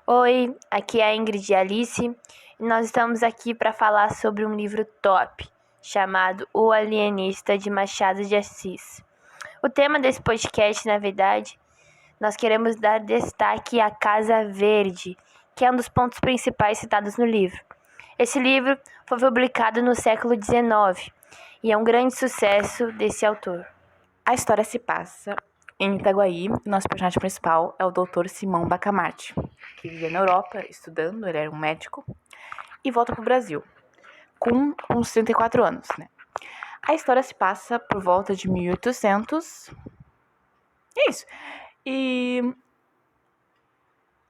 Oi, aqui é a Ingrid e a Alice e nós estamos aqui para falar sobre um livro top chamado O Alienista de Machado de Assis. O tema desse podcast, na verdade, nós queremos dar destaque à Casa Verde, que é um dos pontos principais citados no livro. Esse livro foi publicado no século XIX e é um grande sucesso desse autor. A história se passa em Itaguaí. Nosso personagem principal é o Dr. Simão Bacamarte, que vivia na Europa estudando, ele era um médico, e volta pro Brasil, com uns 34 anos, né? A história se passa por volta de 1800. É isso. E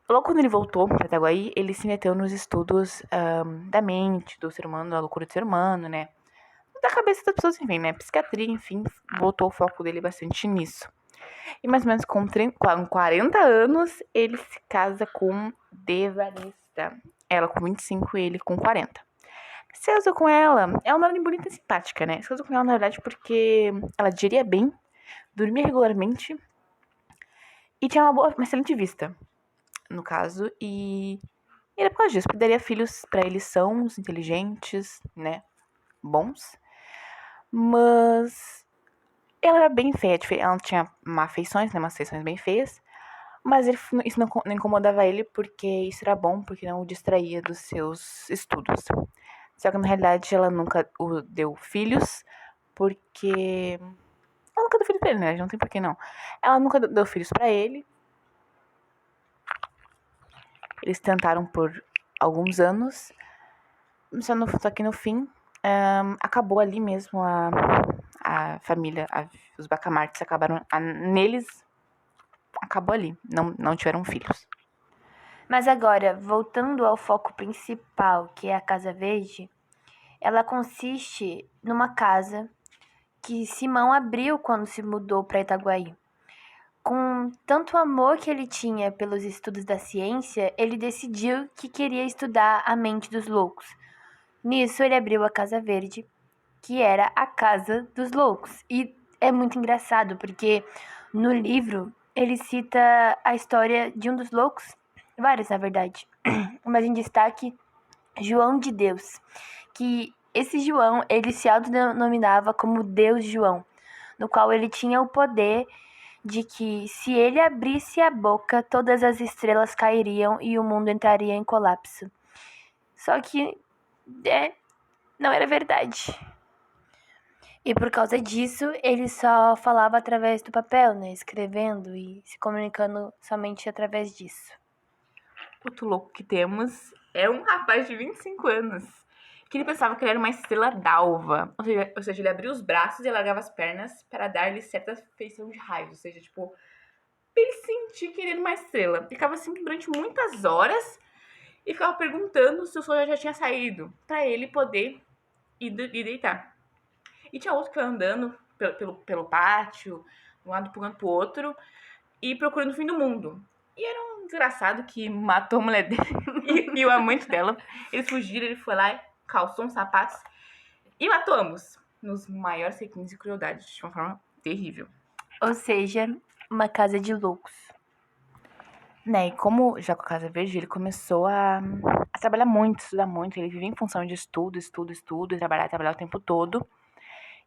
logo quando ele voltou para Itaguaí, ele se meteu nos estudos da mente, do ser humano, da loucura do ser humano, né? Da cabeça das pessoas, enfim, né? Psiquiatria, enfim, botou o foco dele bastante nisso. E mais ou menos com 40 anos, ele se casa com Devanista. Ela com 25 e ele com 40. Se casou com ela, ela não era nem bonita e simpática, né? Se casou com ela, na verdade, porque ela digeria bem, dormia regularmente e tinha uma excelente vista, no caso. E era por causa disso, porque daria filhos pra eles sãos, inteligentes, né? Bons. Mas ela era bem feia, ela tinha má feições, né? Umas feições bem feias. Mas isso não incomodava ele porque isso era bom, porque não o distraía dos seus estudos. Só que na realidade ela nunca o deu filhos, porque. Ela nunca deu filhos pra ele, né? Não tem porquê não. Ela nunca deu filhos pra ele. Eles tentaram por alguns anos, só que no fim acabou ali mesmo a família, os Bacamartes acabaram neles. Acabou ali, não tiveram filhos. Mas agora, voltando ao foco principal, que é a Casa Verde, ela consiste numa casa que Simão abriu quando se mudou para Itaguaí. Com tanto amor que ele tinha pelos estudos da ciência, ele decidiu que queria estudar a mente dos loucos. Nisso, ele abriu a Casa Verde, que era a Casa dos Loucos. E é muito engraçado, porque no livro ele cita a história de um dos loucos, vários na verdade, mas em destaque João de Deus, que esse João, ele se autodenominava como Deus João, no qual ele tinha o poder de que se ele abrisse a boca, todas as estrelas cairiam e o mundo entraria em colapso. Só que não era verdade. E por causa disso, ele só falava através do papel, né? Escrevendo e se comunicando somente através disso. Outro louco que temos é um rapaz de 25 anos, que ele pensava que ele era uma estrela d'alva. Ou seja, ele abria os braços e largava as pernas para dar-lhe certa feição de raio. Ou seja, tipo, ele sentia que ele era uma estrela. Ficava assim durante muitas horas e ficava perguntando se o sol já tinha saído, para ele poder ir deitar. E tinha outro que foi andando pelo pátio, de um lado pulando pro outro, e procurando o fim do mundo. E era um desgraçado que matou a mulher dele e o amante dela. Eles fugiram, ele foi lá, calçou uns sapatos e matou ambos. Nos maiores requintes de crueldade, de uma forma terrível. Ou seja, uma casa de loucos. Né, e como já com a Casa Verde, ele começou a trabalhar muito, estudar muito. Ele vivia em função de estudo, e trabalhar o tempo todo.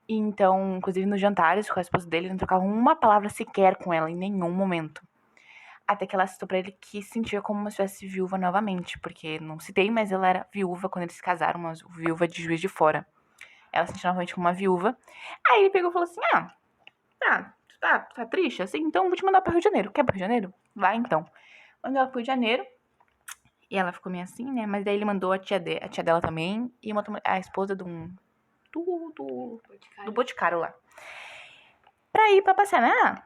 E então, inclusive nos jantares com a esposa dele, ele não trocava uma palavra sequer com ela em nenhum momento. Até que ela citou pra ele que se sentia como se estivesse viúva novamente, porque não citei, mas ela era viúva quando eles se casaram, uma viúva de Juiz de Fora. Ela se sentia novamente como uma viúva. Aí ele pegou e falou assim: tá triste assim? Então eu vou te mandar pro Rio de Janeiro. Quer pro Rio de Janeiro? Vai então. Mandou ela pro Rio de Janeiro. E ela ficou meio assim, né? Mas daí ele mandou a tia dela também e a esposa do Boticário lá. Pra ir pra passear, né?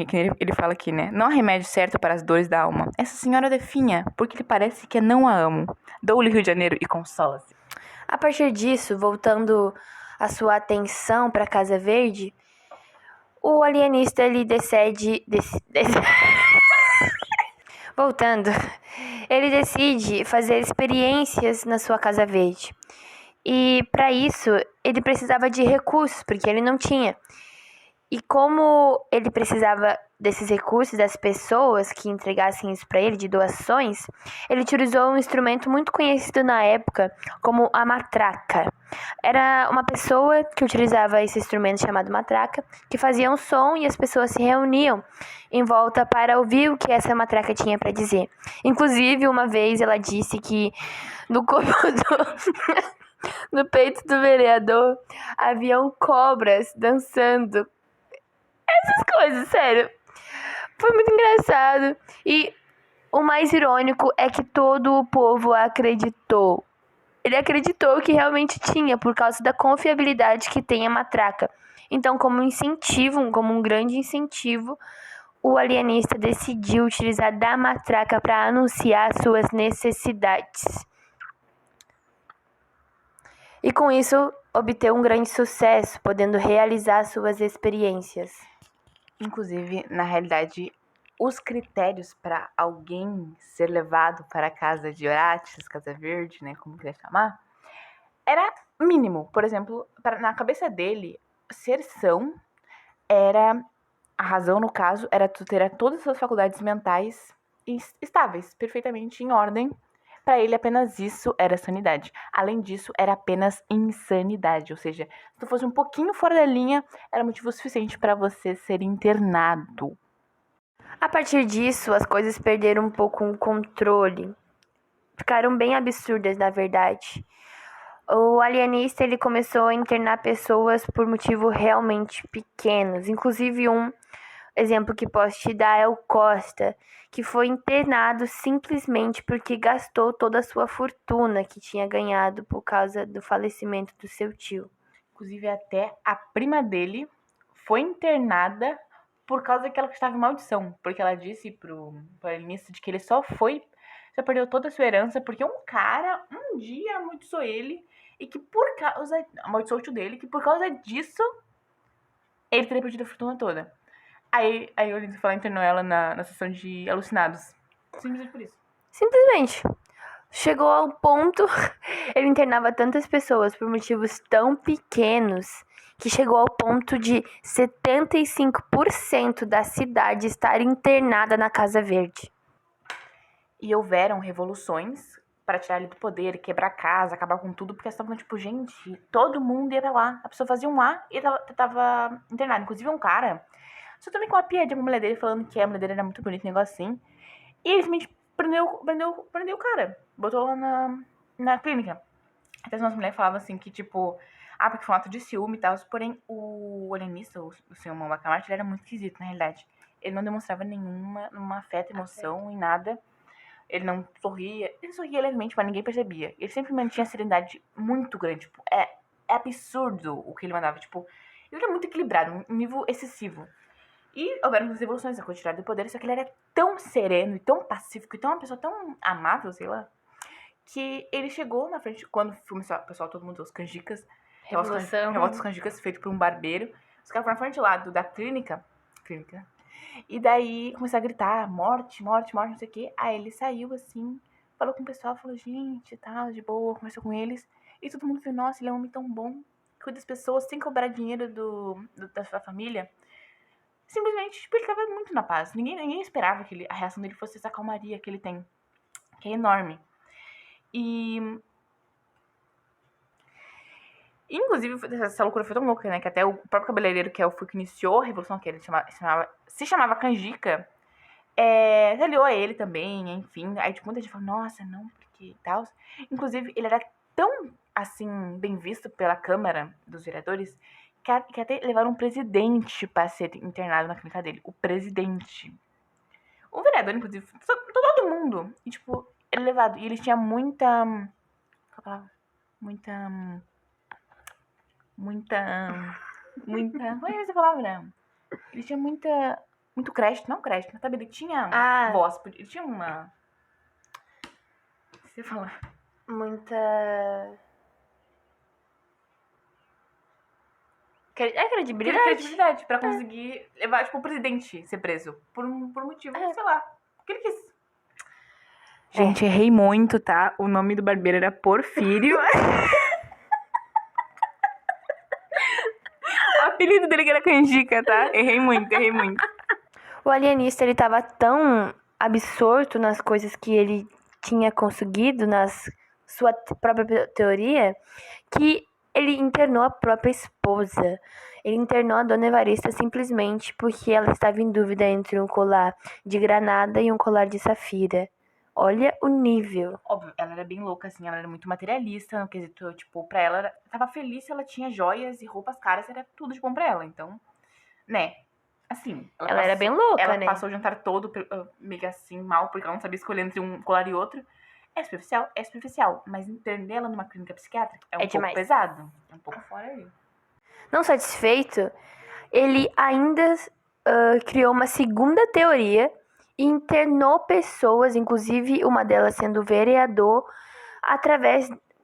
Que ele fala aqui, né? Não há remédio certo para as dores da alma. Essa senhora definha, porque lhe parece que não a amo. Dou-lhe Rio de Janeiro e consola-se. A partir disso, voltando a sua atenção para a Casa Verde, o alienista ele Voltando, ele decide fazer experiências na sua Casa Verde. E para isso, ele precisava de recursos, porque ele não tinha. E como ele precisava desses recursos, das pessoas que entregassem isso para ele, de doações, ele utilizou um instrumento muito conhecido na época como a matraca. Era uma pessoa que utilizava esse instrumento chamado matraca, que fazia um som e as pessoas se reuniam em volta para ouvir o que essa matraca tinha para dizer. Inclusive, uma vez ela disse que no corpo no peito do vereador haviam cobras dançando. Essas coisas, sério. Foi muito engraçado. E o mais irônico é que todo o povo acreditou. Ele acreditou que realmente tinha, por causa da confiabilidade que tem a matraca. Então, como incentivo, como um grande incentivo, o alienista decidiu utilizar da matraca para anunciar suas necessidades. E com isso, obteve um grande sucesso, podendo realizar suas experiências. Inclusive, na realidade, os critérios para alguém ser levado para a casa de Orates, Casa Verde, né, como quiser chamar, era mínimo. Por exemplo, na cabeça dele, ser são era, a razão no caso, era tu ter todas as suas faculdades mentais estáveis, perfeitamente em ordem. Para ele, apenas isso era sanidade. Além disso, era apenas insanidade. Ou seja, se tu fosse um pouquinho fora da linha, era motivo suficiente para você ser internado. A partir disso, as coisas perderam um pouco o controle. Ficaram bem absurdas, na verdade. O alienista ele começou a internar pessoas por motivos realmente pequenos. Inclusive, um exemplo que posso te dar é o Costa, que foi internado simplesmente porque gastou toda a sua fortuna que tinha ganhado por causa do falecimento do seu tio. Inclusive, até a prima dele foi internada por causa que ela estava em maldição. Porque ela disse pro alienista de que ele só perdeu toda a sua herança porque um cara um dia amaldiçoou ele e que amaldiçoou o tio dele, que por causa disso ele teria perdido a fortuna toda. Aí o Lindsay foi lá e internou ela na sessão de alucinados. Simplesmente por isso. Simplesmente. Chegou ao ponto, ele internava tantas pessoas por motivos tão pequenos, que chegou ao ponto de 75% da cidade estar internada na Casa Verde. E houveram revoluções para tirar ele do poder, quebrar a casa, acabar com tudo, porque eles estavam tipo, gente, todo mundo ia pra lá. A pessoa fazia um A e tava internado. Inclusive um cara, só também com a piadinha com a mulher dele, falando que a mulher dele era muito bonita, um negócio assim. E ele simplesmente prendeu o cara. Botou lá na clínica. Até umas mulheres falavam assim que, tipo, porque foi um ato de ciúme e tal. Porém, o alienista, o senhor Bacamarte, ele era muito esquisito, na realidade. Ele não demonstrava nenhuma afeto, emoção em nada. Ele não sorria. Ele sorria levemente, mas ninguém percebia. Ele sempre mantinha a serenidade muito grande. Tipo, é absurdo o que ele mandava. Tipo, ele era muito equilibrado, um nível excessivo. E houveram as revoluções, a quantidade do poder, só que ele era tão sereno e tão pacífico e tão uma pessoa tão amável, sei lá, que ele chegou na frente, quando começou o pessoal, todo mundo, os canjicas, revolta dos canjicas, feito por um barbeiro, os caras foram na frente lá da clínica, e daí começaram a gritar, morte, morte, morte, não sei o quê. Aí ele saiu assim, falou com o pessoal, falou, gente, tal, de boa, conversou com eles, e todo mundo viu, nossa, ele é um homem tão bom, cuida das pessoas sem cobrar dinheiro da sua família. Simplesmente, tipo, ele tava muito na paz. Ninguém esperava que a reação dele fosse essa calmaria que ele tem. Que é enorme. E... inclusive, essa loucura foi tão louca, né? Que até o próprio cabeleireiro, que foi que iniciou a revolução, que ele se chamava Canjica, se aliou a ele também, enfim. Aí, tipo, muita gente falou, nossa, não, porque tal. Inclusive, ele era tão, assim, bem visto pela Câmara dos Vereadores, que até levaram um presidente para ser internado na clínica dele. O presidente. O vereador, inclusive, todo mundo. E, tipo, ele levado. E ele tinha muita. Qual a palavra? Muita. Qual é essa palavra? Ele tinha muito crédito. Não crédito, mas sabe? Ele tinha voz. Ele tinha uma. Você falar. Muita. Credibilidade pra conseguir levar, tipo, o presidente ser preso. Por motivo, sei lá. Porque ele quis. Gente, errei muito, tá? O nome do barbeiro era Porfírio. O apelido dele era canjica, tá? Errei muito. O alienista, ele tava tão absorto nas coisas que ele tinha conseguido, sua própria teoria, que ele internou a própria esposa. Ele internou a Dona Evarista simplesmente porque ela estava em dúvida entre um colar de granada e um colar de safira. Olha o nível. Óbvio, ela era bem louca, assim, ela era muito materialista, no quesito, tipo, pra ela, tava feliz se ela tinha joias e roupas caras, era tudo de bom pra ela, então, né, assim. Ela era bem louca, ela né? passou o jantar todo meio assim, mal, porque ela não sabia escolher entre um colar e outro. É superficial, mas internar ela numa clínica psiquiátrica é um pouco demais. pesado, é um pouco fora aí. Não satisfeito, ele ainda criou uma segunda teoria e internou pessoas, inclusive uma delas sendo vereador,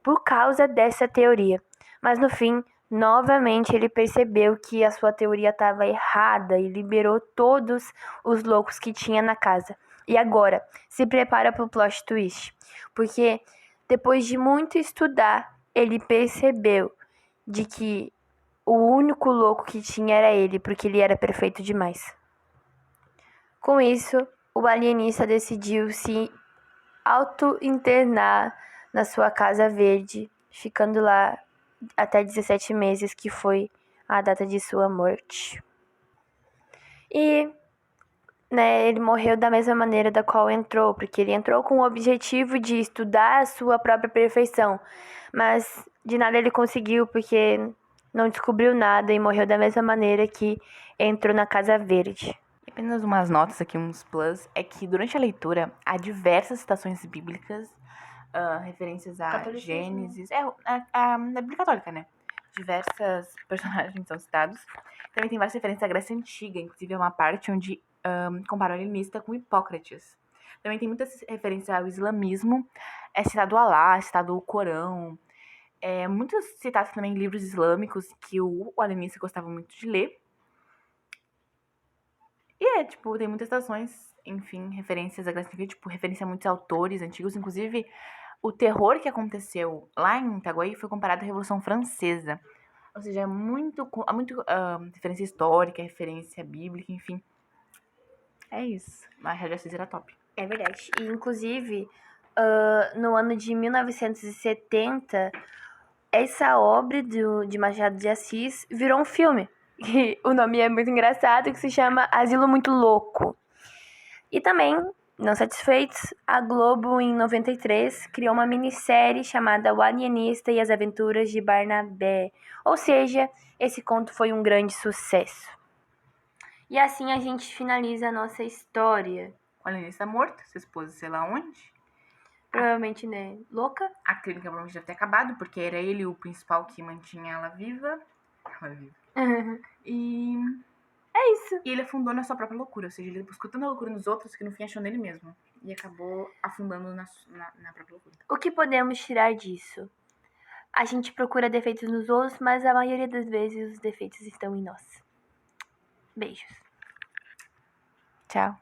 por causa dessa teoria. Mas no fim, novamente ele percebeu que a sua teoria estava errada e liberou todos os loucos que tinha na casa. E agora, se prepara para o plot twist, porque depois de muito estudar, ele percebeu de que o único louco que tinha era ele, porque ele era perfeito demais. Com isso, o alienista decidiu se auto-internar na sua casa verde, ficando lá até 17 meses, que foi a data de sua morte. E ele morreu da mesma maneira da qual entrou, porque ele entrou com o objetivo de estudar a sua própria perfeição, mas de nada ele conseguiu, porque não descobriu nada e morreu da mesma maneira que entrou na Casa Verde. Apenas umas notas aqui, uns plus, é que durante a leitura há diversas citações bíblicas, referências a Gênesis, a Bíblia Católica, né? Diversas personagens são citados. Também tem várias referências à Grécia Antiga, inclusive é uma parte onde compara o alienista com Hipócrates. Também tem muitas referências ao islamismo, é citado Alá, é citado o Corão, muitos citados também em livros islâmicos que o alienista gostava muito de ler. E tem muitas citações, enfim, referências à Grécia Antiga, referência a muitos autores antigos, inclusive o terror que aconteceu lá em Itaguaí foi comparado à Revolução Francesa. Ou seja, há muito referência histórica, referência bíblica, enfim. É isso. Machado de Assis era top. É verdade. E, inclusive, no ano de 1970, essa obra de Machado de Assis virou um filme. E o nome é muito engraçado, que se chama Asilo Muito Louco. E também, não satisfeitos, a Globo, em 93, criou uma minissérie chamada O Alienista e as Aventuras de Barnabé. Ou seja, esse conto foi um grande sucesso. E assim a gente finaliza a nossa história. O alienista morto, se expôs sei lá onde. Provavelmente, né? Louca. A clínica provavelmente deve ter acabado, porque era ele o principal que mantinha ela viva. E é isso. E ele afundou na sua própria loucura, ou seja, ele buscou tanta loucura nos outros que no fim achou nele mesmo. E acabou afundando na própria loucura. O que podemos tirar disso? A gente procura defeitos nos outros, mas a maioria das vezes os defeitos estão em nós. Beijos. Tchau.